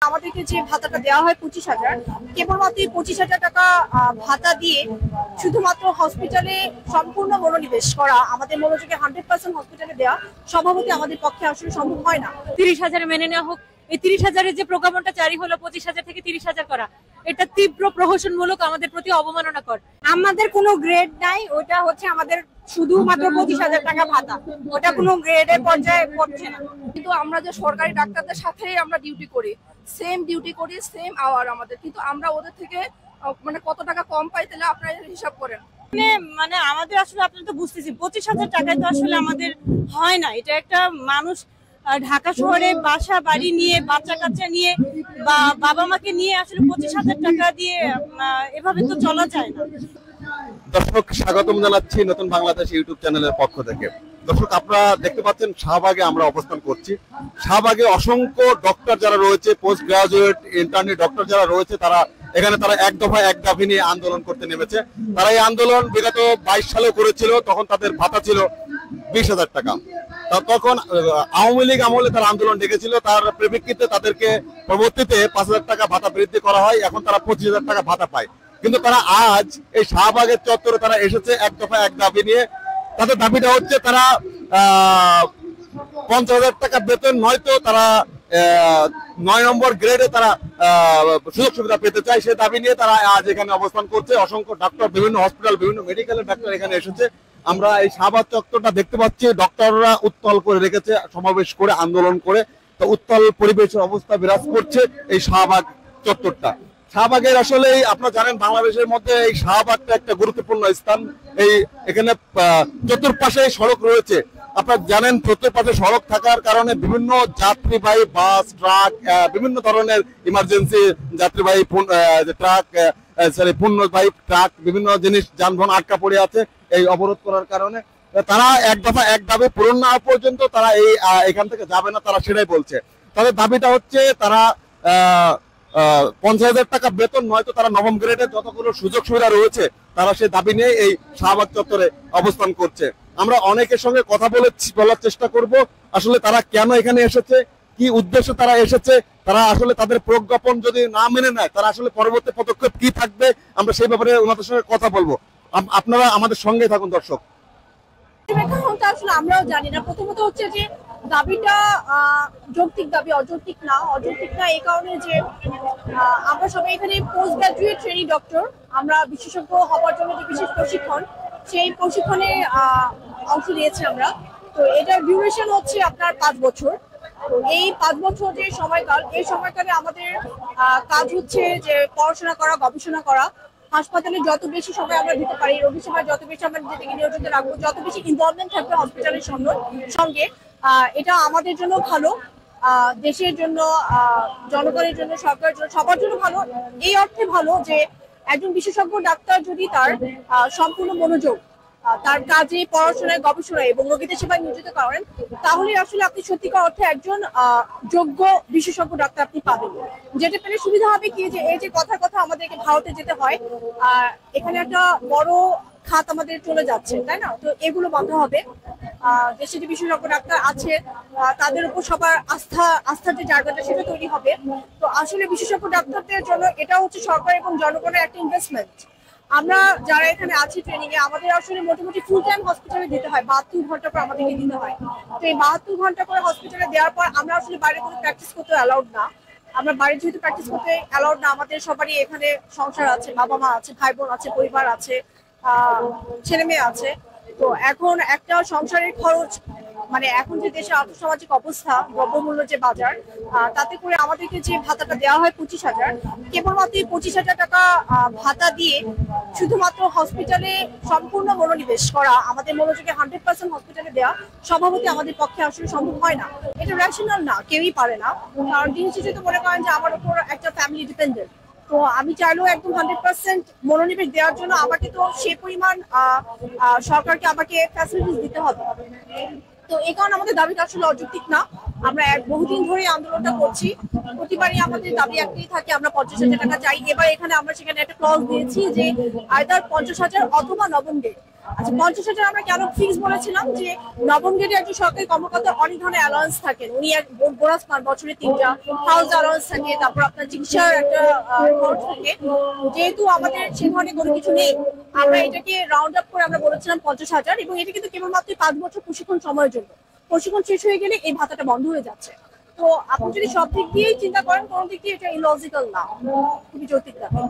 আমাদেরকে যে ভাতাটা দেওয়া হয় 25,000, কেবলমাত্র 25,000 টাকা ভাতা দিয়ে শুধুমাত্র হসপিটালে সম্পূর্ণ মনোনিবেশ করা, আমাদের মনোযোগে 100% হসপিটালে দেওয়া স্বভাবতই আমাদের পক্ষে আসলে সম্ভব হয় না। 30,000 মেনে নেওয়া হোক, এই 30,000-এর যে প্রজ্ঞাপনটা জারি হলো 25,000 থেকে 30,000 করা, এটা তীব্র প্রহসনমূলক, আমাদের প্রতি অবমাননাকর। আমাদের কোনো গ্রেড নাই, ওটা হচ্ছে আমাদের শুধুমাত্র 25,000 টাকা ভাতা, ওটা কোনো গ্রেডের পর্যায়ে পড়ছে না। কিন্তু আমরা যে সরকারি ডাক্তারদের সাথেই আমরা ডিউটি করি, সেম ডিউটি করি, সেম আওয়ার আমাদের, কিন্তু আমরা ওদের থেকে মানে কত টাকা কম পাই তাহলে আপনারা হিসাব করেন। মানে আমাদের আসলে আপনারা তো বুঝতেছি 25,000 টাকায় তো আসলে আমাদের হয় না। এটা একটা মানুষ ঢাকা শহরে বাসা বাড়ি নিয়ে, বাচ্চা কাচ্চা নিয়ে বা বাবা মাকে নিয়ে আসলে 25,000 টাকা দিয়ে এভাবে তো চলা যায় না। দর্শক, স্বাগতম জানাচ্ছি নতুন বাংলাদেশ ইউটিউব চ্যানেলের পক্ষ থেকে। দর্শক, আপনারা দেখতে পাচ্ছেন শাহবাগে আমরা অবস্থান করছি। শাহবাগে অসংখ্য ডক্টর যারা রয়েছে, পোস্ট গ্রাজুয়েট ইন্টার্নি ডক্টর যারা রয়েছে, তারা এক দফা এক দাবি নিয়ে আন্দোলন করতে নেমেছে। তারা এই আন্দোলন বিগত 22 সালে করেছিল, তখন তাদের ভাতা ছিল 20,000 টাকা। তখন আওয়ামী লীগ আমলে তারা আন্দোলন ডেকেছিল, তার প্রেক্ষিতে তাদেরকে পরবর্তীতে 5,000 টাকা ভাতা বৃদ্ধি করা হয়। এখন তারা 25,000 টাকা ভাতা পায়। কিন্তু তারা আজ এই শাহবাগের চত্বরে তারা এসেছে এক দফা এক দাবি নিয়ে। তাদের দাবিটা হচ্ছে তারা 50,000 টাকা বেতন, নয়তো তারা 9 নম্বর গ্রেডে তারা সুযোগ সুবিধা পেতে চায়। সে দাবি নিয়ে তারা আজ এখানে অবস্থান করছে। অসংখ্য ডাক্তার, বিভিন্ন হসপিটাল, বিভিন্ন মেডিকেলের ডাক্তার এখানে এসেছে। আমরা এই শাহবাগ চত্বরটা দেখতে পাচ্ছি, ডক্টররা উত্তল করে রেখেছে, সমাবেশ করে আন্দোলন করে। তো উত্তল পরিবেশের অবস্থা বিরাজ করছে এই শাহবাগ চত্বরটা। শাহবাগের আসলে আপনারা জানেন বাংলাদেশের মধ্যে এই শাহবাগটা একটা গুরুত্বপূর্ণ স্থান। এখানে চতুর্পাশে সড়ক রয়েছে। আপনারা জানেন চতুর্পাশে সড়ক থাকার কারণে বিভিন্ন যাত্রীবাহী বাস, ট্রাক, বিভিন্ন ধরনের ইমার্জেন্সি যাত্রীবাহী ট্রাক, পণ্যবাহী ট্রাক, বিভিন্ন জিনিস যানবাহন আটকা পড়ে আছে এই অবরোধ করার কারণে। তারা এক দফা এক দাবি পূরণ না হওয়া পর্যন্ত তারা এখান থেকে যাবে না, তারা সেটাই বলছে। তাদের দাবিটা হচ্ছে তারা 50,000 টাকা বেতন, নয়তো তারা নবম গ্রেডের যতগুলো সুযোগ সুবিধা রয়েছে তারা সেই দাবি নিয়ে এই শাহবাগ চত্বরে অবস্থান করছে। আমরা অনেকের সঙ্গে কথা বলার চেষ্টা করব, আসলে তারা কেন এখানে এসেছে, কি উদ্দেশ্যে তারা এসেছে, তারা আসলে তাদের প্রজ্ঞাপন যদি না মেনে নেয় তারা আসলে পরবর্তী পদক্ষেপ কি থাকবে, আমরা সেই ব্যাপারে ওনাদের সঙ্গে কথা বলবো। আপনারা আমাদের সঙ্গে থাকুন দর্শক। আসলে আমরাও জানি না। প্রথমত হচ্ছে যে দাবিটা যৌক্তিক দাবি, অযৌক্তিক না। অযৌক্তিক না এই কারণে যে আমরা সবাই এখানে পোস্ট গ্রাজুয়েট ট্রেনি ডক্টর, আমরা বিশেষজ্ঞ হওয়ার জন্য যে বিশেষ প্রশিক্ষণ, সেই প্রশিক্ষণে অংশ নিয়েছি আমরা। তো এটার ডিউরেশন হচ্ছে আপনার 5 বছর। তো এই 5 বছর যে সময়কাল, এই সময়কালে আমাদের কাজ হচ্ছে যে পড়াশোনা করা, গবেষণা করা। হাসপাতালে যত বেশি সময় আমরা দিতে পারি, রোগী সেবায় যত বেশি আমরা নিজেদেরকে নিয়োজিত রাখবো, যত বেশি ইনভলভমেন্ট থাকবে হসপিটালের সঙ্গে, এটা আমাদের জন্য ভালো, দেশের জন্য, জনগণের জন্য, সরকারের জন্য, সবার জন্য ভালো। এই অর্থে ভালো যে একজন বিশেষজ্ঞ ডাক্তার যদি তার সম্পূর্ণ মনোযোগ তার কাজে, পড়াশোনায়, গবেষণায় এবং রোগীদের সেবায় নিয়োজিত করেন, তাহলে আসলে আপনি সত্যিকার অর্থে একজন যোগ্য বিশেষজ্ঞ ডাক্তার আপনি পাবেন। যেটা পেলে সুবিধা হবে কি, যে এই যে কথা আমাদেরকে ভারতে যেতে হয়, এখানে একটা বড় খাত আমাদের চলে যাচ্ছে, তাই না? তো এগুলো বন্ধ হবে। দেশে যে বিশেষজ্ঞ ডাক্তার আছে তাদের উপর সবার আস্থার যে জায়গাটা সেটা তৈরি হবে। তো আসলে বিশেষজ্ঞ ডাক্তারদের জন্য এটা হচ্ছে সরকার এবং জনগণের একটা ইনভেস্টমেন্ট। আমরা যারা এখানে আছি ট্রেনিং এ, আমাদের আসলে মোটামুটি ফুল টাইম হসপিটালে দিতে হয়, 72 ঘন্টা করে আমাদেরকে দিতে হয়। তো এই 72 ঘন্টা করে হসপিটালে দেওয়ার পর আমরা আসলে বাইরে কোনো প্র্যাকটিস করতে অ্যালাউড না। আমরা বাইরে যেহেতু প্র্যাকটিস করতে অ্যালাউড না, আমাদের সবারই এখানে সংসার আছে, বাবা মা আছে, ভাই বোন আছে, পরিবার আছে, ছেলে মেয়ে আছে। তো এখন একটা সংসারের খরচ, মানে এখন যে দেশে আর্থসামাজিক অবস্থা, দ্রব্যমূল্য যে বাজার, তাতে করে আমাদেরকে যে ভাতাটা দেওয়া হয় 25,000, কেবলমাত্র 25,000 টাকা ভাতা দিয়ে শুধুমাত্র হসপিটালে সম্পূর্ণ মনোনিবেশ করা, আমাদের মনোযোগে 100% হসপিটালে দেওয়া স্বভাবতই আমাদের পক্ষে আসলে সম্ভব হয় না। এটা রেশনাল না, কেউই পারে না। কারণ দিন শেষে তো মনে করেন যে আমার উপর একটা ফ্যামিলি ডিপেন্ডেন্ট। তো আমি চাইলেও একদম 100% মনোনিবেশ দেওয়ার জন্য আমাকে তো সে পরিমাণ সরকারকে আমাকে ফ্যাসিলিটিস দিতে হবে। তো এই কারণে আমাদের দাবিটা আসলে অযৌক্তিক না। আমরা বহুদিন ধরে আন্দোলনটা করছি, প্রতিবারই আমাদের দাবি একটাই থাকে, আমরা 50,000 টাকা চাই। এবার এখানে আমরা সেখানে একটা ক্লজ দিয়েছি যে আইদার 50,000 অথবা নবম গ্রেড। আচ্ছা, 50,000 আমরা কেন ফিক্স বলেছিলাম যে নবম গ্রেডে একজন সরকারি কর্মকর্তা অনেক ধরনের অ্যালাউন্স থাকেন, উনি এক বোনাস পান বছরে 3টা, হাউস অ্যালাউন্স থাকে, তারপর আপনার চিকিৎসার একটা খরচ থাকে। যেহেতু আমাদের সে ধরনের কোনো কিছু নেই, আমরা এটাকে রাউন্ড আপ করে আমরা বলেছিলাম 50,000, এবং এটা কিন্তু কেবলমাত্র 5 বছর প্রশিক্ষণ সময়ের জন্য। প্রশিক্ষণ শেষ হয়ে গেলে এই ভাতাটা বন্ধ হয়ে যাচ্ছে। তো আপনি যদি সব দিক দিয়েই চিন্তা করেন, কোন দিক দিয়ে এটা ইলজিক্যাল না, খুবই যৌক্তিক ব্যাপার।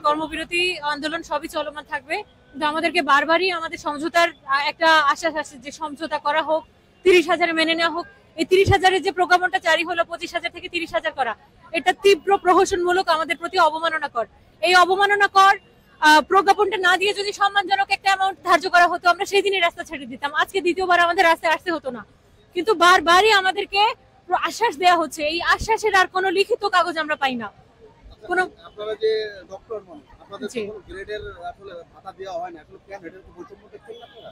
কর্মবিরতি আন্দোলন সবই চলমান থাকবে, কিন্তু আমাদেরকে বারবারই আমাদের সমঝোতার একটা আশ্বাস আছে যে সমঝোতা করা হোক, 30,000 মেনে নেওয়া হোক। এই 30,000-এর যে প্রজ্ঞাপনটা জারি হলো 25,000 থেকে 30,000 করা, এটা তীব্র প্রহসনমূলক, আমাদের প্রতি অবমাননাকর। এই অবমাননাকর প্রজ্ঞাপনটা না দিয়ে যদি সম্মানজনক একটা অ্যামাউন্ট ধার্য করা হতো, আমরা সেই দিনই রাস্তা ছেড়ে দিতাম, আজকে দ্বিতীয়বার আমাদের রাস্তায় আসতে হতো না। কিন্তু বারবারই আমাদেরকে আশ্বাস দেওয়া হচ্ছে, এই আশ্বাসের আর কোনো লিখিত কাগজ আমরা পাই না। কোনো আপনারা যে ডক্টর নন, আপনাদের কোনো গ্রেডের আসলে ভাতা দেওয়া হয় না, আসলে কেন এটার কি বৈষম্য দেখছেন না আপনারা?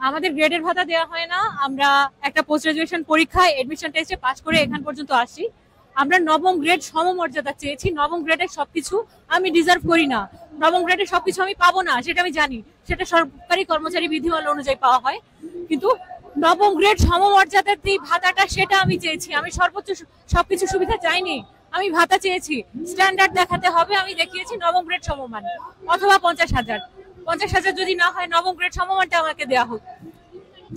আমাদের গ্রেডের ভাতা দেওয়া হয় না। আমরা একটা পোস্ট গ্রাজুয়েশন পরীক্ষায় এডমিশন টেস্টে পাস করে এখান পর্যন্ত আসি। আমরা নবম গ্রেড সমমর্যাদা চেয়েছি। নবম গ্রেডের সবকিছু আমি ডিজার্ভ করি না, নবম গ্রেডের সবকিছু আমি পাবো না, সেটা আমি জানি। সেটা সরকারি কর্মচারী বিধিমালা অনুযায়ী পাওয়া হয়, কিন্তু নবম গ্রেড সমমর্যাদার যে ভাতাটা সেটা আমি চেয়েছি। আমি সর্বোচ্চ সবকিছু সুবিধা চাইনি, আমি ভাতা চেয়েছি। স্ট্যান্ডার্ড দেখাতে হবে, আমি দেখিয়েছি নবম গ্রেড সমমান অথবা 50,000। 50,000 যদি না হয়, নবম গ্রেড সমমানটা আমাকে দেওয়া হোক,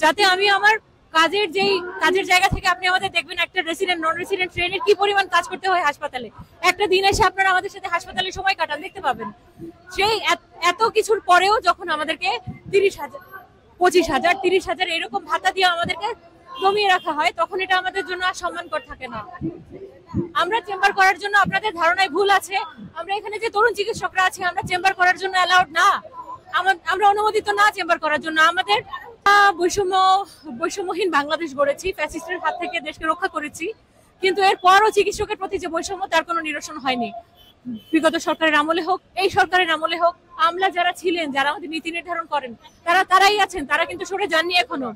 যাতে আমি আমার কাজের জায়গা থেকে, আপনি আমাদের দেখবেন একটা রেসিডেন্ট নন রেসিডেন্ট ট্রেনের কি পরিমাণ কাজ করতে হয় হাসপাতালে। একটা দিন এসে আপনারা আমাদের সাথে হাসপাতালে সময় কাটান, দেখতে পাবেন। সেই এত কিছুর পরেও যখন আমাদেরকে 30,000, 25,000, 30,000 এরকম ভাতা দিয়ে আমাদেরকে দমিয়ে রাখা হয়, তখন এটা আমাদের জন্য আর সম্মানকর থাকে না। আমরা চেম্বার করার জন্য, আপনাদের ধারণায় ভুল আছে, আমরা এখানে যে তরুণ চিকিৎসকরা আছে, আমরা চেম্বার করার জন্য অ্যালাউড না, আমরা অনুমোদিত না চেম্বার করার জন্য। আমাদের বৈষম্যহীন বাংলাদেশ গড়েছি, ফ্যাসিস্টের হাত থেকে দেশকে রক্ষা করেছি, কিন্তু এরপরও চিকিৎসকের প্রতি যে বৈষম্য, তার কোনো নিরসন হয়নি। বিগত সরকারের আমলে হোক, এই সরকারের আমলে হোক, আমলা যারা ছিলেন, যারা আমাদের নীতি নির্ধারণ করেন, তারাই আছেন, তারা কিন্তু সরে যাননি এখনো।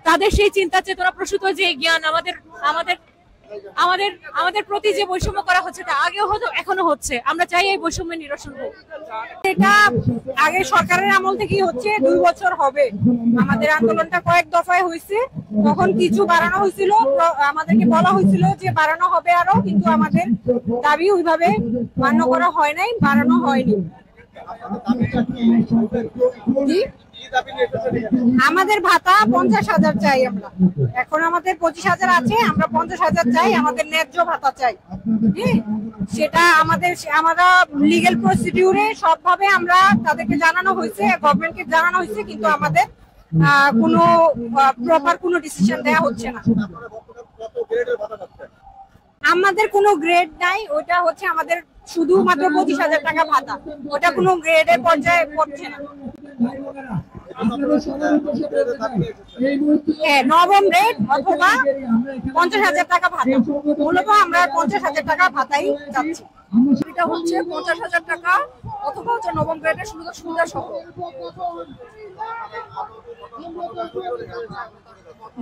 তাদের সেই চিন্তা চেতনা প্রসূত যে জ্ঞান আমাদের প্রতি যে বৈষম্য করা হচ্ছে, তা আগেও হতো, এখনো হচ্ছে। আমরা চাই এই বৈষম্যের নিরসন হোক। এটা আগে সরকারের আমল থেকেই হচ্ছে, 2 বছর হবে। আমাদের আন্দোলনটা কয়েক দফায় হয়েছে, তখন কিছু বাড়ানো হয়েছিল, আমাদেরকে বলা হয়েছিল যে বাড়ানো হবে আরো, কিন্তু আমাদের দাবি ওইভাবে মান্য করা হয় নাই, বাড়ানো হয়নি। আমাদের ভাতা 50,000 চাই আমরা। এখন আমাদের 25,000 আছে, আমরা 50,000 চাই, আমাদের ন্যায্য ভাতা চাই। সেটা আমরা লিগ্যাল প্রসিডিউরে সবভাবে আমরা তাদেরকে জানানো হয়েছে, গভর্নমেন্টকে জানানো হয়েছে, কিন্তু আমাদের কোনো প্রপার কোনো ডিসিশন দেওয়া হচ্ছে না। আমাদের কোনো গ্রেড নাই, ওটা হচ্ছে আমাদের শুধুমাত্র 25,000 টাকা ভাতা, ওটা কোনো গ্রেডের পর্যায়ে পড়ছে না। নবম গ্রেড অথবা 50,000 টাকা ভাতা, মূলত আমরা 50,000 টাকা ভাতাই চাচ্ছি। এটা হচ্ছে 50,000 টাকা অথবা হচ্ছে নবম গ্রেডের সুবিধা সহ।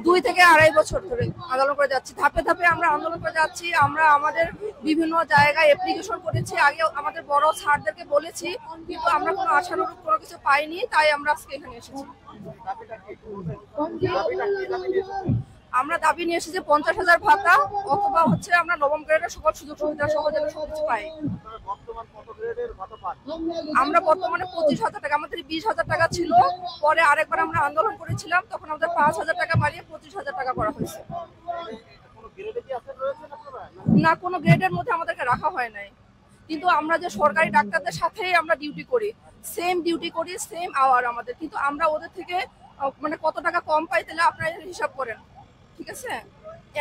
2 থেকে 2.5 বছর ধরে আন্দোলন করে যাচ্ছি, ধাপে ধাপে আমরা আন্দোলন করে যাচ্ছি। আমরা আমাদের বিভিন্ন জায়গায় অ্যাপ্লিকেশন করেছি, আগে আমাদের বড় স্যারদেরকে বলেছি, কিন্তু আমরা কোনো আশানুরূপ কোনো কিছু পাইনি, তাই আমরা আজকে এখানে এসেছি। আমরা দাবি নিয়ে এসেছি 50,000 ভাতা অথবা হচ্ছে আমরা নবম গ্রেডের সকল সুযোগ সুবিধা সহ যেন সবকিছু পাই। আমরা বর্তমানে 25,000 টাকা, আমাদের 20,000 টাকা ছিল, পরে আরেকবার আমরা আন্দোলন করেছিলাম, তখন আমাদের 5,000 টাকা বাড়িয়ে 25,000 টাকা করা হয়েছে। না, কোনো গ্রেডের মধ্যে আমাদেরকে রাখা হয় নাই, কিন্তু আমরা যে সরকারি ডাক্তারদের সাথেই আমরা ডিউটি করি, সেম ডিউটি করি, সেম আওয়ার আমাদের, কিন্তু আমরা ওদের থেকে মানে কত টাকা কম পাই, তাহলে আপনারা হিসাব করেন। ঠিক আছে,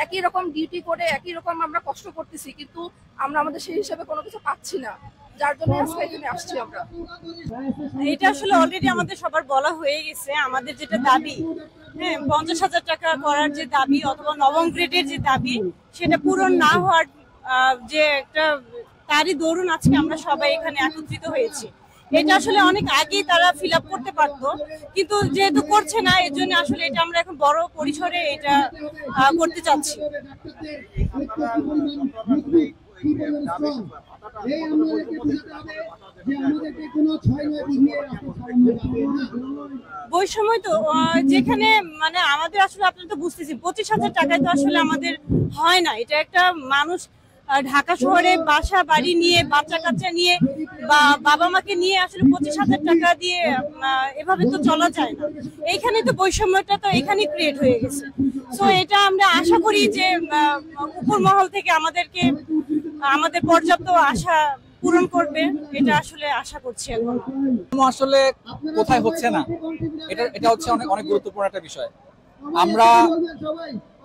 একই রকম ডিউটি করে একই রকম আমরা কষ্ট করতেছি, কিন্তু আমরা আমাদের সেই হিসাবে কোনো কিছু পাচ্ছি না, যার জন্য আজকে এখানে আসছি আমরা। এটা আসলে অলরেডি আমাদের সবার বলা হয়ে গেছে। আমাদের যেটা দাবি, 50,000 টাকা করার যে দাবি অথবা নবম গ্রেডের যে দাবি, সেটা পূরণ না হওয়ার যে একটা, তারই দরুন আজকে আমরা সবাই এখানে একত্রিত হয়েছি। এটা আসলে অনেক আগেই তারা ফিল আপ করতে পারতো, কিন্তু যেহেতু করছে না, এর জন্য আসলে এটা আমরা এখন বড় পরিসরে এটা করতে চাচ্ছি। বৈষম্য তো যেখানে মানে আমাদের আসলে আপনারা তো বুঝতেছি 25,000 টাকায় তো আসলে আমাদের হয় না। এটা একটা মানুষ ঢাকা শহরে বাসা বাড়ি নিয়ে বাচ্চা কাচ্চা নিয়ে বা বাবা মাকে নিয়ে আসলে 25,000 টাকা দিয়ে এভাবে তো চলা যায় না। এইখানে তো বৈষম্যটা তো এখানেই ক্রিয়েট হয়ে গেছে। সো এটা আমরা আশা করি যে উপর মহল থেকে আমাদের পর্যাপ্ত আশা পূরণ করবে, এটা আসলে আশা করছি। এখন আসলে কোথায় হচ্ছে না, এটা হচ্ছে অনেক অনেক গুরুত্বপূর্ণ একটা বিষয়। আমরা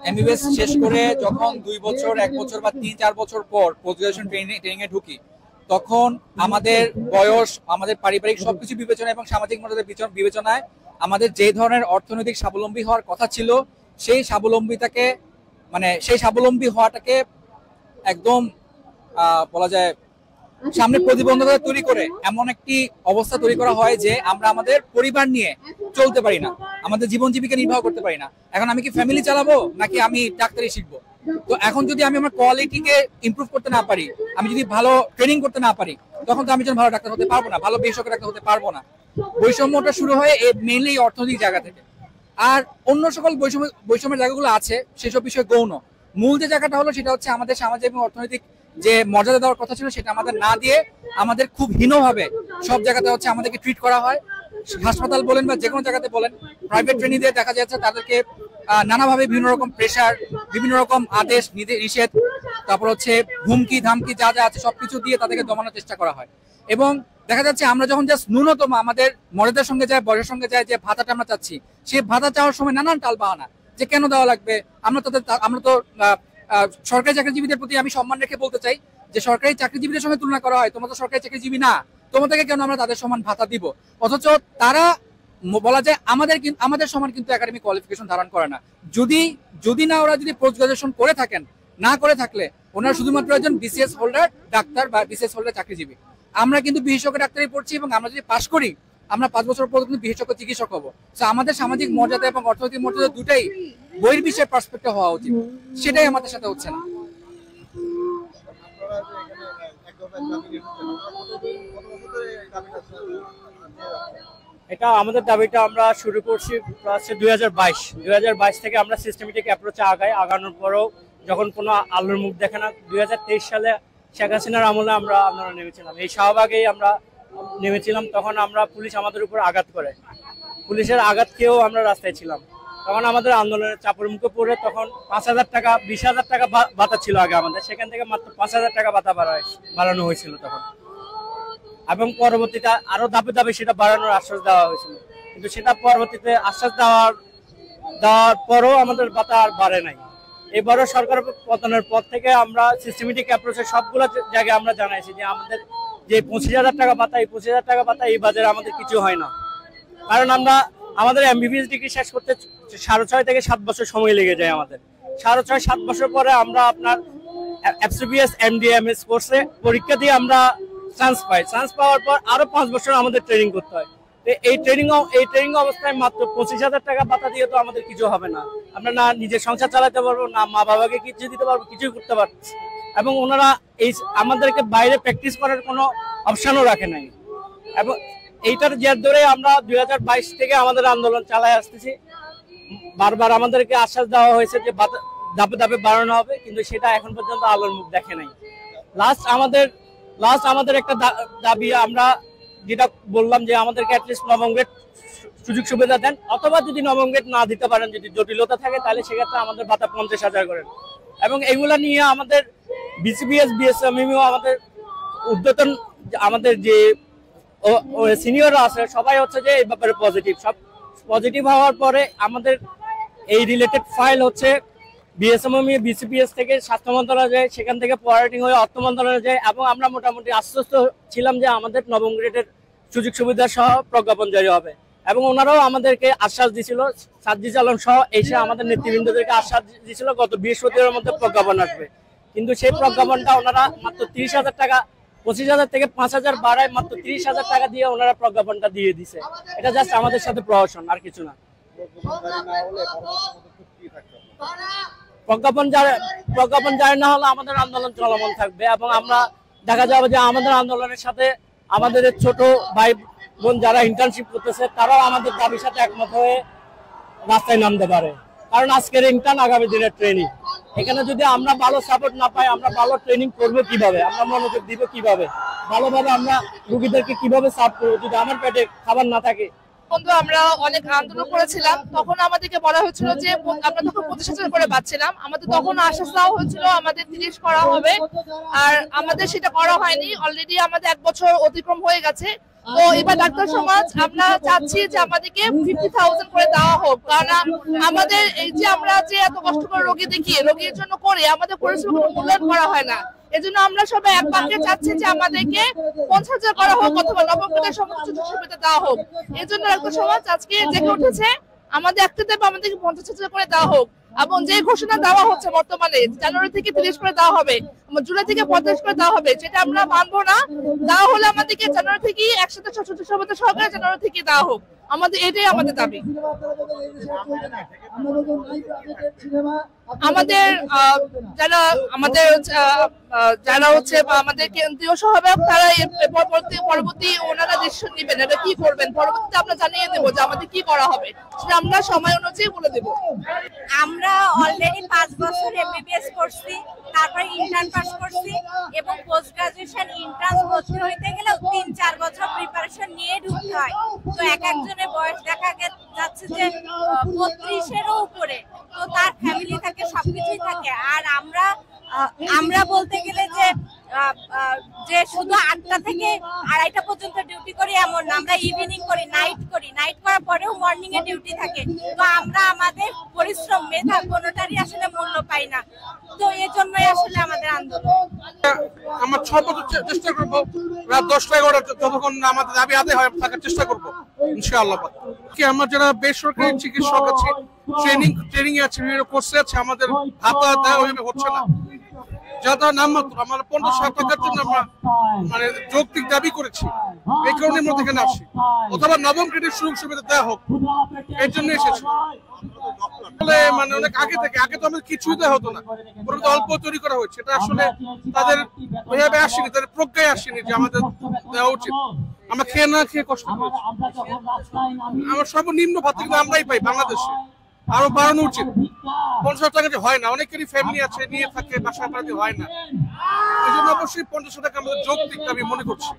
এমবিবিএস শেষ করে যখন 2 বছর 1 বছর বা 3-4 বছর পর পোস্ট গ্রাজুয়েশন ট্রেনিং এ ঢুকি, তখন আমাদের বয়স, আমাদের পারিবারিক সবকিছু বিবেচনা এবং সামাজিক মর্যাদা বিবেচনায় আমাদের যে ধরনের অর্থনৈতিক স্বাবলম্বী হওয়ার কথা ছিল, সেই স্বাবলম্বী হওয়াটাকে একদম বলা যায় সামনে প্রতিবন্ধকতা তৈরি করে এমন একটি অবস্থা তৈরি করা হয় যে আমরা আমাদের পরিবার নিয়ে চলতে পারি না, আমাদের জীবন জীবিকা নির্বাহ করতে পারি না। এখন আমি কি ফ্যামিলি চালাবো নাকি আমি ডাক্তারি শিখবো? তো এখন যদি আমি আমার কোয়ালিটিকে ইমপ্রুভ করতে না পারি, আমি যদি ভালো ট্রেনিং করতে না পারি, তখন তো আমি যেন ভালো ডাক্তার হতে পারবো না, ভালো বেসরকারি ডাক্তার হতে পারবো না। বৈষম্যটা শুরু হয় মেইনলি অর্থনৈতিক জায়গা থেকে। আর অন্য সকল বৈষম্যের জায়গাগুলো আছে, সেসব বিষয় গৌণ। মূল যে জায়গাটা হলো সেটা হচ্ছে আমাদের সামাজিক এবং অর্থনৈতিক যে মর্যাদা দেওয়ার কথা ছিল সেটা আমাদের না দিয়ে আমাদের খুব হীনভাবে সব জায়গাতে হচ্ছে আমাদেরকে ট্রিট করা হয়। হাসপাতাল বলেন বা যে কোনো জায়গাতে বলেন, প্রাইভেট ট্রেনিং দিয়ে দেখা যাচ্ছে তাদেরকে নানাভাবে বিভিন্ন রকম প্রেশার, বিভিন্ন রকম আদেশ নিষেধ, তারপর হচ্ছে হুমকি ধামকি যা যা আছে সবকিছু দিয়ে তাদেরকে দমানোর চেষ্টা করা হয়। এবং দেখা যাচ্ছে আমরা যখন জাস্ট ন্যূনতম আমাদের মর্যাদার সঙ্গে যায়, বয়সের সঙ্গে যায়, যে ভাতাটা আমরা চাচ্ছি, সেই ভাতা চাওয়ার সময় নানান টাল বাহানা যে কেন দেওয়া লাগবে। আমরা তো সরকারি চাকরিজীবীদের প্রতি আমি সম্মান রেখে বলতে চাই যে সরকারি চাকরিজীবীদের সঙ্গে তুলনা করা হয়, তোমরা তো সরকারি চাকরিজীবী না, তোমাদেরকে কেন আমরা তাদের সমান ভাতা দিব? অথচ তারা বলা যায় আমাদের সমান কিন্তু একাডেমিক কোয়ালিফিকেশন ধারণ করে না। যদি না ওরা যদি পোস্ট গ্রাজুয়েশন করে থাকেন, না করে থাকলে ওনারা শুধুমাত্র একজন বিসিএস হোল্ডার ডাক্তার বা বিসিএস হোল্ডার চাকরিজীবী। আমরা কিন্তু বিশেষজ্ঞ ডাক্তারি পড়ছি এবং আমরা যদি পাশ করি, আমরা 5 বছর পর কিন্তু বিশেষজ্ঞ চিকিৎসক হবো। আমাদের সামাজিক মর্যাদা এবং অর্থনৈতিক মর্যাদা দুটাই বহির্বিশ্বের পার্সপেক্টিভ হওয়া উচিত, সেটাই আমাদের সাথে হচ্ছে না। এটা আমাদের দাবিটা আমরা শুরু করছি 2022 থেকে আমরা সিস্টেমেটিক অ্যাপ্রোচে আগানোর পরেও যখন কোনো আলোর মুখ দেখে না, 2023 সালে শেখ হাসিনার আমলে আমরা আন্দোলনে নেমেছিলাম। এই শাহবাগেই আমরা নেমেছিলাম। তখন পুলিশ আমাদের উপর আঘাত করে, পুলিশের আঘাত খেয়েও আমরা রাস্তায় ছিলাম। তখন আমাদের আন্দোলনের চাপের মুখে পড়ে তখন 5,000 টাকা 20,000 টাকা ভাতা ছিল আগে আমাদের, সেখান থেকে মাত্র 5,000 টাকা ভাতা বাড়ানো হয়েছিল তখন। এবং পরবর্তীতে আরো ধাপে ধাপে সেটা বাড়ানোর আশ্বাস দেওয়া হয়েছিল, কিন্তু সেটা পরবর্তীতে আশ্বাস দেওয়ার পরও আমাদের ভাতা আর বাড়ে নাই। এবারও সরকার পতনের পর থেকে আমরা সিস্টেমেটিক অ্যাপ্রোচে সবগুলো জায়গায় আমরা জানাইছি যে আমাদের যে 25,000 টাকা ভাতা, এই 25,000 টাকা ভাতা এই বাজারে আমাদের কিছু হয় না। কারণ আমাদের এমবিবিএস ডিগ্রি শেষ করতে 6.5 থেকে 7 বছর সময় লেগে যায় আমাদের। 6.5-7 বছর পরে আমরা আপনার এফসিবিএস এমডিএমএস কোর্সে পরীক্ষা দিয়ে আমরা চান্স পাই। চান্স পাওয়ার পর আরো 5 বছর আমাদের ট্রেনিং করতে হয়। এই ট্রেনিং অবস্থায় মাত্র 25,000 টাকা ভাতা দিয়ে তো আমাদের কিছু হবে না। আমরা না নিজের সংসার চালাতে পারবো, না মা বাবাকে কিছু দিতে পারবো, কিছুই করতে পারবো। এবং ওনারা আমাদেরকে বাইরে প্র্যাকটিস করার কোনো অপশনও রাখে নাই। এবং এইটার জের ধরে আমরা 2022 থেকে আমাদের আন্দোলন চালায় আসতেছি। বারবার আমাদেরকে আশ্বাস দেওয়া হয়েছে যে ধাপে ধাপে বাড়ানো হবে, কিন্তু সেটা এখন পর্যন্ত আলোর মুখ দেখে নাই। লাস্ট আমাদের একটা দাবি, আমরা যেটা বললাম যে আমাদেরকে অ্যাটলিস্ট নবম গ্রেড সুযোগ সুবিধা দেন, অথবা যদি নবম গ্রেড না দিতে পারেন, যদি জটিলতা থাকে, তাহলে সেক্ষেত্রে আমাদের ভাতা 50,000 করেন। এবং এগুলা নিয়ে আমাদের বিসিবিএস বিএসএমইউ আমাদের উদ্যতন আমাদের যে সিনিয়ররা আছে সবাই হচ্ছে যে এই ব্যাপারে পজিটিভ হওয়ার পরে আমাদের এই রিলেটেড ফাইল হচ্ছে বিএসএমইউ বিসিবিএস থেকে স্বাস্থ্য মন্ত্রণালয় যায়, সেখান থেকে ফরওয়ার্ডিং হয়ে অর্থ মন্ত্রণালয় যায়। এবং আমরা মোটামুটি আশ্বস্ত ছিলাম যে আমাদের নবম গ্রেডের সুযোগ সুবিধা সহ প্রজ্ঞাপন জারি হবে। এবং ওনারাও আমাদেরকে আশ্বাস দিয়েছিল, সাজ্জিদ আলম সহ এসে আমাদের নেতৃবৃন্দদেরকে আশ্বাস দিয়েছিল গত বৃহস্পতিবারের মধ্যে প্রজ্ঞাপন আসবে। কিন্তু সেই প্রজ্ঞাপনটা ওনারা মাত্র 30,000 টাকা, 25,000 থেকে 5,000 বাড়ায় মাত্র 30,000 টাকা দিয়ে ওনারা প্রজ্ঞাপনটা দিয়ে দিছে। এটা জাস্ট আমাদের সাথে প্রহসন, আর কিছু না। প্রজ্ঞাপন জারি না হলে আমাদের আন্দোলন চলমান থাকবে এবং আমরা দেখা যাবে যে আমাদের আন্দোলনের সাথে আমাদের ছোট ভাই বোন যারা ইন্টার্নশিপ করতেছে তারাও আমাদের দাবির সাথে একমত হয়ে রাস্তায় নামতে পারে, কারণ আজকের ইন্টার্ন আগামী দিনের ট্রেনিং। এখানে যদি আমরা ভালো সাপোর্ট না পাই, আমরা ভালো ট্রেনিং করবো কিভাবে, আমরা মনোযোগ দিব কিভাবে, ভালোভাবে আমরা রোগীদেরকে কিভাবে সার্ভ করবো যদি আমার পেটে খাবার না থাকে। বন্ধু আমরা অনেক আন্দোলন করেছিলাম, তখন আমাদেরকে বলা হয়েছিল যে আমরা তখন 25,000 করে পাচ্ছিলাম, আমাদের তখন আশ্বাস দেওয়া হয়েছিল আমাদের 30 করা হবে, আর আমাদের সেটা করা হয়নি। অলরেডি আমাদের 1 বছর অতিক্রম হয়ে গেছে। তো এবার ডাক্তার সমাজ আমরা চাচ্ছি যে আমাদেরকে 50,000 করে দেওয়া হোক, কারণ আমাদের এই যে আমরা যে এত কষ্ট করে রোগী দেখি, রোগীর জন্য করে আমাদের পরিশ্রম মূল্যায়ন করা হয় না। এজন্য আমরা সবাই এক বাক্যে চাচ্ছি যে আমাদেরকে 50,000 করা হোক অথবা নবম গ্রেডের সমস্ত সুযোগ সুবিধা দেওয়া হোক। এই জন্য ডাক্তার সমাজ আজকে জেগে উঠেছে, আমাদের একটা দেব আমাদেরকে 50,000 করে দেওয়া হোক। এবং যে ঘোষণা দেওয়া হচ্ছে বর্তমানে জানুয়ারি থেকে 30 করে দেওয়া হবে, জুলাই থেকে 50 করে দেওয়া হবে, যেটা আমরা মানবো না। দেওয়া হলে আমাদেরকে জানুয়ারি থেকে একসাথে সহকারে জানুয়ারি থেকে দেওয়া হোক, আমাদের এটাই আমাদের দাবি। আমাদের যারা হচ্ছে আমাদের কেন্দ্রীয় সহায়ক তারা পরবর্তী ওনারা ডিসিশন নেবেন, এটা কি করবেন পরবর্তীতে আমরা জানিয়ে দেবো যে আমাদের কি করা হবে, সেটা আমরা সময় অনুযায়ী বলে দেবো। আমরা অলরেডি 5 বছর এমবিবিএস করছি, তারপরে ইন্টার্ন পাস করছি এবং পোস্ট গ্রাজুয়েশন ইন্টার্ন ভর্তি হইতে গেলে 3-4 বছর প্রিপারেশন নিয়ে ঢুকতে হয়। তো এক একজনের বয়স দেখা যাচ্ছে যে 32-এরও উপরে, তো তার ফ্যামিলি থাকে, সবকিছুই থাকে। আর আমরা বলতে গেলে যে শুধু 8টা থেকে 2:30 পর্যন্ত ডিউটি করি এমন না, আমরা ইভিনিং করি, নাইট করার পরেও মর্নিং এ ডিউটি থাকে। তো আমরা আমাদের পরিশ্রম মেধা কোনোটারই আসলে মূল্য পাই না, তো এই জন্যই আসলে আমাদের আন্দোলন। আমরা সর্বোচ্চ চেষ্টা করবো রাত 10টা-11টা যতক্ষণ আমাদের দাবি আদায় হয় থাকার চেষ্টা করবো ইনশাআল্লাহ। কি আমরা যারা বেসরকারি চিকিৎসক আছে, ট্রেনিং এ আছে, বিভিন্ন কোর্সে আছে, আমাদের ভাতা দেওয়া ওইভাবে হচ্ছে না। যারা নামমাত্র আমরা 50,000 টাকার জন্য আমরা মানে যৌক্তিক দাবি করেছি, এই কারণে আমরা এখানে আসি, অথবা নবম গ্রেডের সুযোগ সুবিধা দেওয়া হোক, এর জন্য এসেছি। মানে অনেক আগে তো আমাদের কিছুই দেওয়া হতো না, অল্প তৈরি করা হয়েছে। এটা আসলে তাদের ওইভাবে আসেনি, তাদের প্রজ্ঞায় আসেনি যে আমাদের দেওয়া উচিত। আমরা খেয়ে না খেয়ে কষ্ট করেছি। আমার সর্বনিম্ন ভাতা কিন্তু আমরাই পাই বাংলাদেশে, আরো বাড়ানো উচিত। 50,000 টাকা হয় না, অনেকেরই ফ্যামিলি আছে, নিয়ে থাকে, বাসা বাড়িতে হয় না। এই জন্য অবশ্যই 50,000 টাকা আমাদের যৌক্তিক দাবি মনে করছি।